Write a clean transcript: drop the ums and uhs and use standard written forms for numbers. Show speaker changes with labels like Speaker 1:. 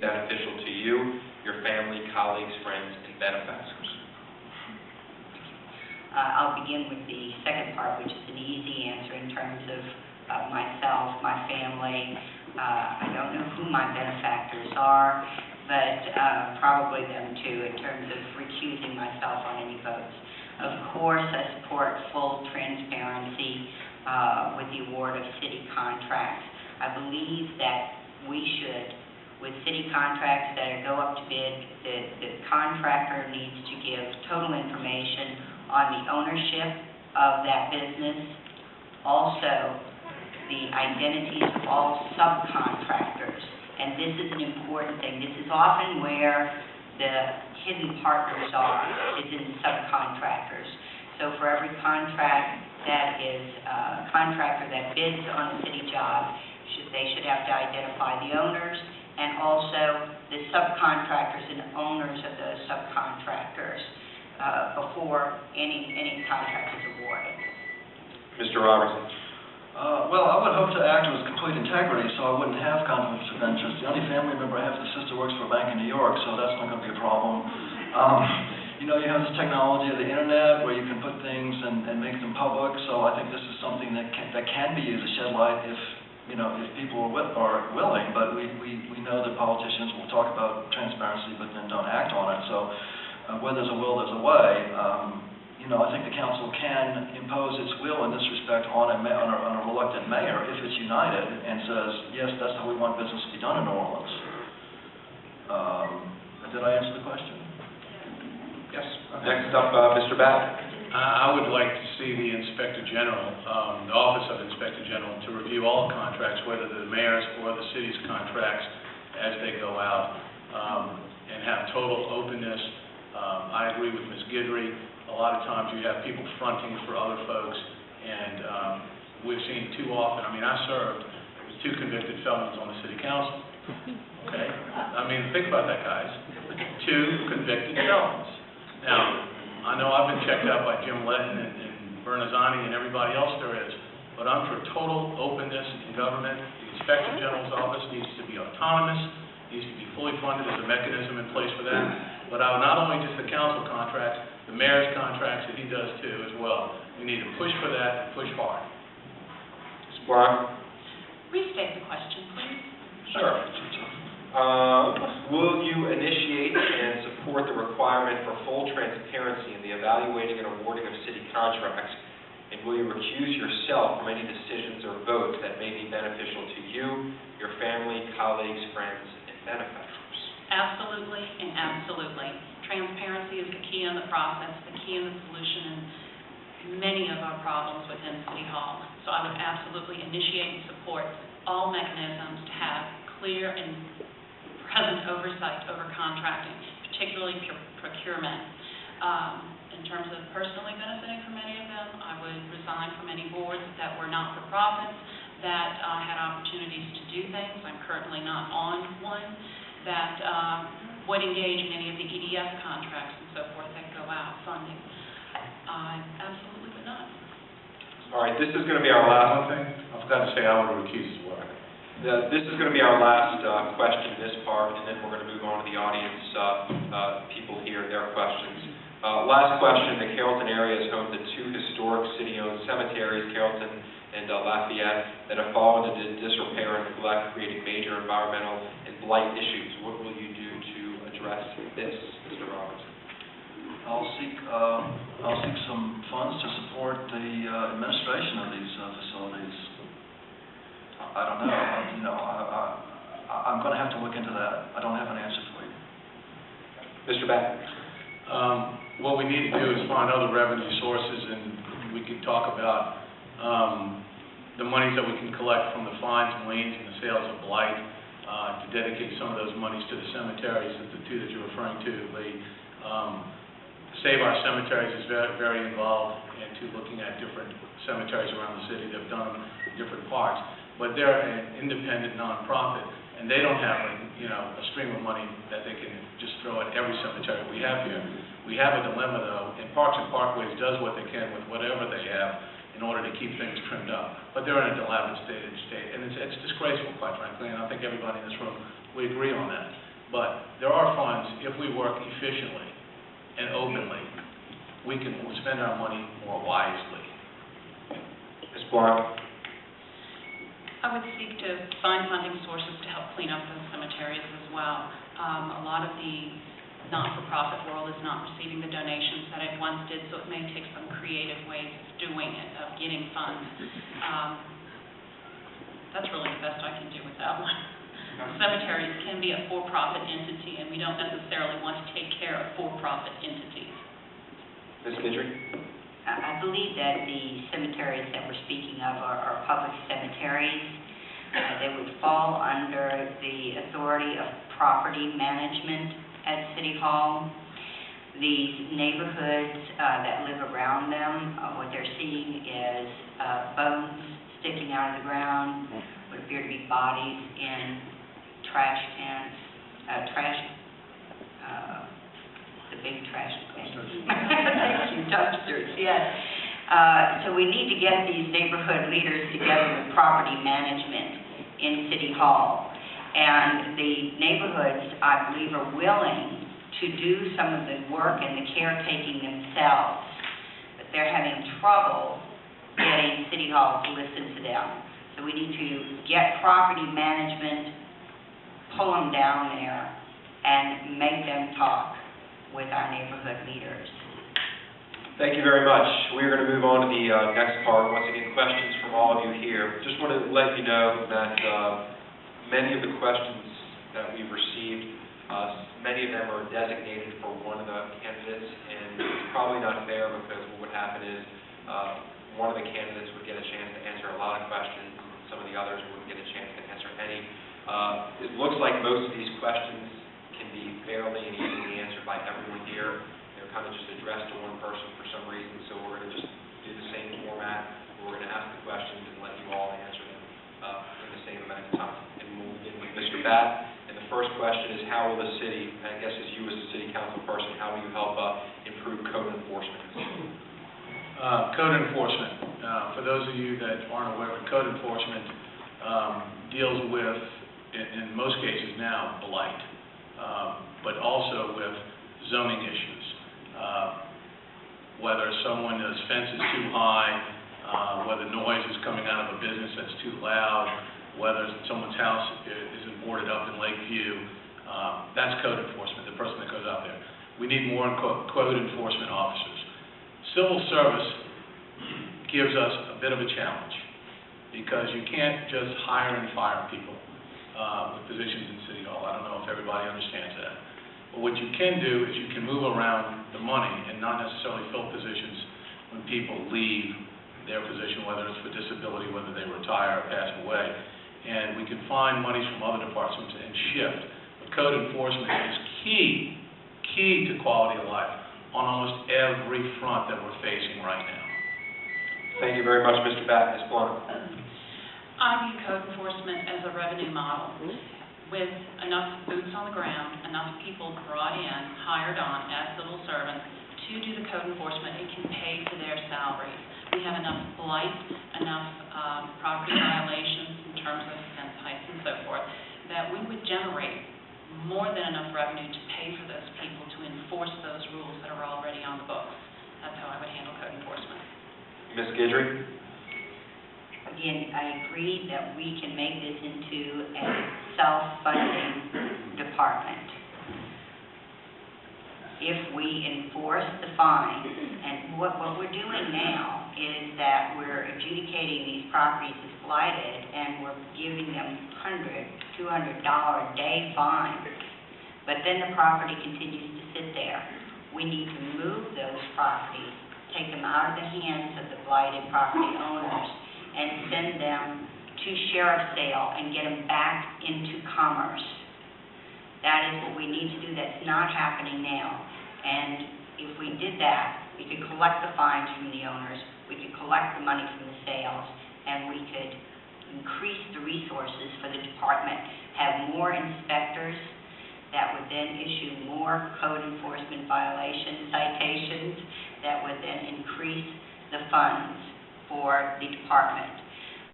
Speaker 1: beneficial to you, your family, colleagues, friends, and benefactors?
Speaker 2: I'll begin with the second part, which is an easy answer in terms of myself, my family. I don't know who my benefactors are, but probably them too, in terms of recusing myself on any votes. Of course, I support full transparency with the award of city contracts. I believe that we should, with city contracts that go up to bid, the contractor needs to give total information on the ownership of that business, also the identities of all subcontractors. And this is an important thing. This is often where the hidden partners are, is in subcontractors. So for every contract that is a contractor that bids on a city job, they should have to identify the owners and also the subcontractors and owners of those subcontractors before any contract is awarded.
Speaker 1: Mr. Robertson.
Speaker 3: Well, I would hope to act with complete integrity so I wouldn't have conflicts of interest. The only family member I have, the sister works for a bank in New York, so that's not going to be a problem. You know, you have this technology of the internet where you can put things and make them public, so I think this is something that can be used to shed light if people are willing, but we know that politicians will talk about transparency but then don't act on it. So where there's a will, there's a way. I think the council can impose its will in this respect on a reluctant mayor if it's united and says, yes, that's how we want business to be done in New Orleans. Did I answer the question?
Speaker 1: Yes. Next up, Mr. Batt.
Speaker 4: I would like to see the Inspector General, the Office of Inspector General, to review all contracts, whether the mayor's or the city's contracts, as they go out, and have total openness. I agree with Ms. Guidry. A lot of times you have people fronting for other folks, and we've seen too often. I mean, I served with 2 convicted felons on the city council. Okay? I mean, think about that, guys. 2 convicted felons. Now, I know I've been checked out by Jim Letton and Bernazani and everybody else there is, but I'm for total openness in government. The Inspector General's office needs to be autonomous, needs to be fully funded. There's a mechanism in place for that. But not only just the council contracts, the mayor's contracts that he does too as well. We need to push for that and push hard.
Speaker 1: Ms. Blanque.
Speaker 5: Restate the question, please.
Speaker 1: Sure. Will you initiate and support the requirement for full transparency in the evaluating and awarding of city contracts? And will you recuse yourself from any decisions or votes that may be beneficial to you, your family, colleagues, friends, and benefactors?
Speaker 5: Absolutely and absolutely. Transparency is the key in the process, the key in the solution in many of our problems within City Hall. So I would absolutely initiate and support all mechanisms to have clear and present oversight over contracting, particularly procurement. In terms of personally benefiting from any of them, I would resign from any boards that were not-for-profits that had opportunities to do things. I'm currently not on one that would engage in any of the EDF contracts and so forth that go out funding. I absolutely would not.
Speaker 1: All right, this is going to be our last.
Speaker 4: One thing, I forgot to say I would recuse as well.
Speaker 1: This is going to be our last question in this part, and then we're going to move on to the audience, people here, their questions. Last question. The Carrollton area is home to 2 historic city-owned cemeteries, Carrollton and Lafayette, that have fallen into disrepair and neglect, creating major environmental and blight issues. What will you do to address this, Mr. Robertson?
Speaker 3: I'll seek some funds to support the administration of these facilities. I don't know. I'm going to have to look into that. I don't have an answer for you.
Speaker 1: Mr. Batt.
Speaker 4: What we need to do is find other revenue sources, and we could talk about the monies that we can collect from the fines and liens and the sales of blight to dedicate some of those monies to the cemeteries, the 2 that you're referring to. Save Our Cemeteries is very, very involved into looking at different cemeteries around the city. They've done them in different parts, but they're an independent nonprofit, and they don't have a stream of money that they can just throw at every cemetery we have here. We have a dilemma, though, and Parks and Parkways does what they can with whatever they have in order to keep things trimmed up. But they're in a dilapidated state, and it's disgraceful, quite frankly, and I think everybody in this room would agree on that. But there are funds, if we work efficiently and openly, we can spend our money more wisely.
Speaker 1: Ms. Blanque?
Speaker 5: I would seek to find funding sources to help clean up those cemeteries as well. A lot of the not-for-profit world is not receiving the donations that it once did, so it may take some creative ways of doing it, of getting funds. That's really the best I can do with that one. Cemeteries can be a for-profit entity, and we don't necessarily want to take care of for-profit entities.
Speaker 1: Ms. Guidry?
Speaker 2: I believe that the cemeteries that we're speaking of are public cemeteries. They would fall under the authority of property management at City Hall. These neighborhoods that live around them, what they're seeing is bones sticking out of the ground, what appear to be bodies in trash cans, the big trash cans. Thank you, dumpsters, yes. So we need to get these neighborhood leaders together with property management in City Hall. And the neighborhoods, I believe, are willing to do some of the work and the caretaking themselves, but they're having trouble getting City Hall to listen to them. So we need to get property management, pull them down there, and make them talk with our neighborhood leaders.
Speaker 1: Thank you very much. We're going to move on to the next part. Once again, questions from all of you here. Just want to let you know that many of the questions that we've received, many of them are designated for one of the candidates, and it's probably not fair because what would happen is one of the candidates would get a chance to answer a lot of questions, and some of the others wouldn't get a chance to answer any. It looks like most of these questions can be fairly and easily answered by everyone here. They're kind of just addressed to one person for some reason, so we're going to just do the same format. We're going to ask the questions and let you all answer them in the same amount of time. And we'll begin with Mr. Batt. And the first question is, how will the city, I guess as you as a city council person, how will you help improve code enforcement?
Speaker 4: Code enforcement. For those of you that aren't aware, code enforcement deals with, in most cases now, blight, but also with zoning issues. Whether someone's fence is too high, whether noise is coming out of a business that's too loud, whether someone's house isn't boarded up in Lakeview, that's code enforcement, the person that goes out there. We need more code enforcement officers. Civil service gives us a bit of a challenge because you can't just hire and fire people with positions in City Hall. I don't know if everybody understands that. But what you can do is you can move around the money and not necessarily fill positions when people leave their position, whether it's for disability, whether they retire or pass away. And we can find monies from other departments and shift. But code enforcement is key to quality of life on almost every front that we're facing right now.
Speaker 1: Thank you very much, Mr. Batt. Ms. Blanque.
Speaker 5: I view code enforcement as a revenue model. With enough boots on the ground, enough people brought in, hired on as civil servants to do the code enforcement, it can pay for their salaries. We have enough blight, enough property violations in terms of fence heights and so forth, that we would generate more than enough revenue to pay for those people to enforce those rules that are already on the books. That's how I would handle code enforcement.
Speaker 1: Ms. Guidry?
Speaker 2: Again, I agree that we can make this into a self-funding department. If we enforce the fines, and what we're doing now is that we're adjudicating these properties as blighted, and we're giving them $100, $200 a day fines. But then the property continues to sit there. We need to move those properties, take them out of the hands of the blighted property owners, and send them to sheriff's sale and get them back into commerce. That is what we need to do. That's not happening now. And if we did that, we could collect the fines from the owners, we could collect the money from the sales, and we could increase the resources for the department, have more inspectors that would then issue more code enforcement violation citations that would then increase the funds for the department.